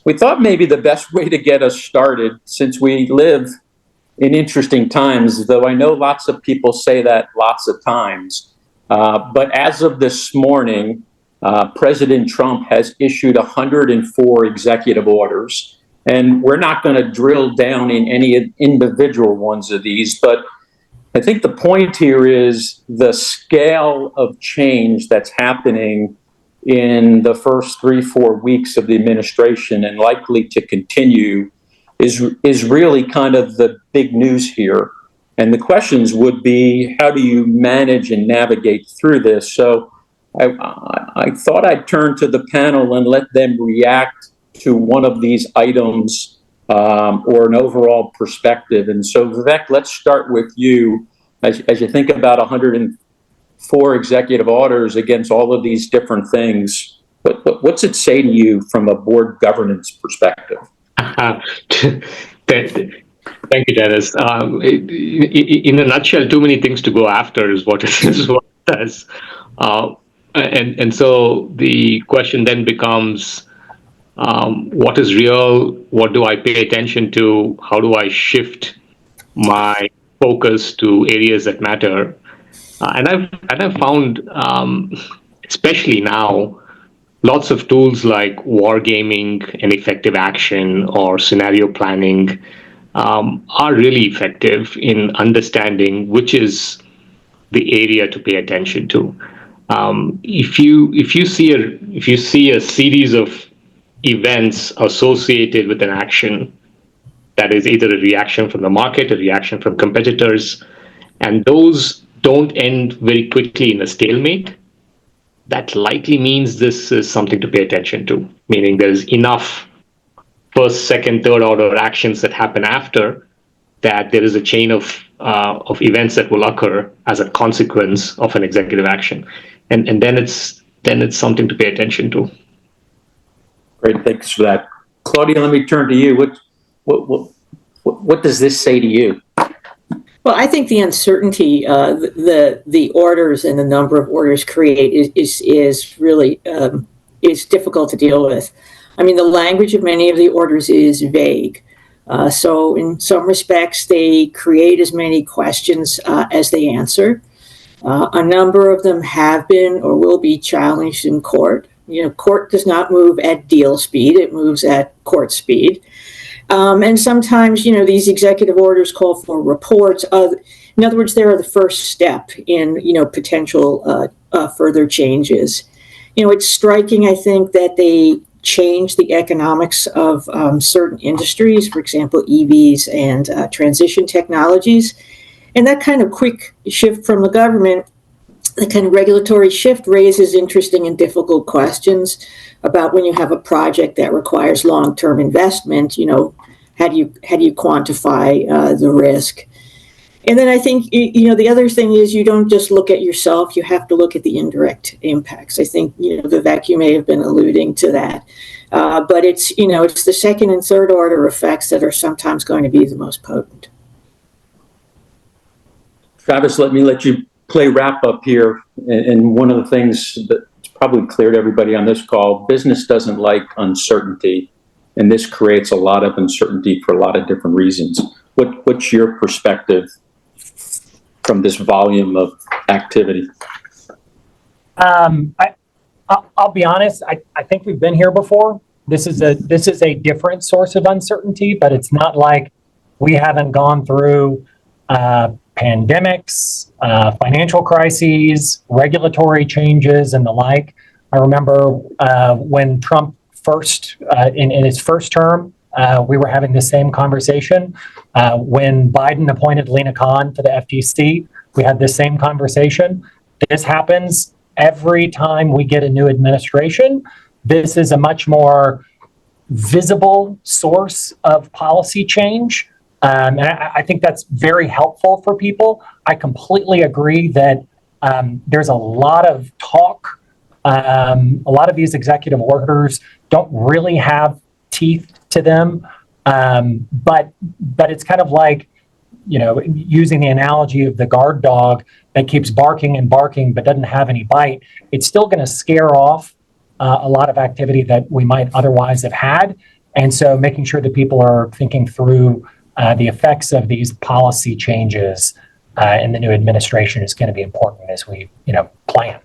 We thought maybe the best way to get us started, since we live in interesting times, though I know lots of people say that lots of times, but as of this morning, President Trump has issued 104 executive orders. And we're not going to drill down in any individual ones of these, but I think the point here is the scale of change that's happening in the first 3-4 weeks of the administration and likely to continue is really kind of the big news here. And the questions would be, how do you manage and navigate through this? So I thought I'd turn to the panel and let them react to one of these items or an overall perspective. And so, Vivek, let's start with you. As you think about 104 executive orders against all of these different things, what's it say to you from a board governance perspective? Thank you, Dennis. In a nutshell, too many things to go after is what it says. And so the question then becomes, what is real? What do I pay attention to? How do I shift my focus to areas that matter? And I've found, especially now, lots of tools like wargaming and effective action or scenario planning are really effective in understanding which is the area to pay attention to. If you see a series of events associated with an action that is either a reaction from the market, a reaction from competitors, and those don't end very quickly in a stalemate, that likely means this is something to pay attention to, meaning there's enough first, second, third order actions that happen after that there is a chain of events that will occur as a consequence of an executive action. And then it's something to pay attention to. Great, thanks for that. Claudia, let me turn to you. What does this say to you? Well, I think the uncertainty the orders and the number of orders create is really is difficult to deal with. I mean, the language of many of the orders is vague. So in some respects, they create as many questions as they answer. A number of them have been or will be challenged in court. You know, court does not move at deal speed, it moves at court speed. And sometimes, you know, these executive orders call for reports. In other words, they are the first step in, you know, potential further changes. You know, it's striking, I think, that they change the economics of certain industries, for example, EVs and transition technologies. And that kind of quick shift from the government, the kind of regulatory shift raises interesting and difficult questions about when you have a project that requires long-term investment, you know, how do you quantify the risk? And then I think, you know, the other thing is you don't just look at yourself, you have to look at the indirect impacts. I think, you know, Vivek, you may have been alluding to that. But it's, you know, it's the second and third order effects that are sometimes going to be the most potent. Travis, let you play wrap up here. And one of the things that's probably clear to everybody on this call, business doesn't like uncertainty. And this creates a lot of uncertainty for a lot of different reasons. What's your perspective from this volume of activity? I'll be honest, I think we've been here before. This is a different source of uncertainty, but it's not like we haven't gone through pandemics, financial crises, regulatory changes, and the like. I remember when Trump first, in his first term, we were having the same conversation. When Biden appointed Lena Khan to the FTC, we had this same conversation. This happens every time we get a new administration. This is a much more visible source of policy change. And I think that's very helpful for people. I completely agree that there's a lot of talk. A lot of these executive orders don't really have teeth to them. But it's kind of like, you know, using the analogy of the guard dog that keeps barking and barking but doesn't have any bite. It's still going to scare off a lot of activity that we might otherwise have had. And so making sure that people are thinking through the effects of these policy changes in the new administration is going to be important as we, plan.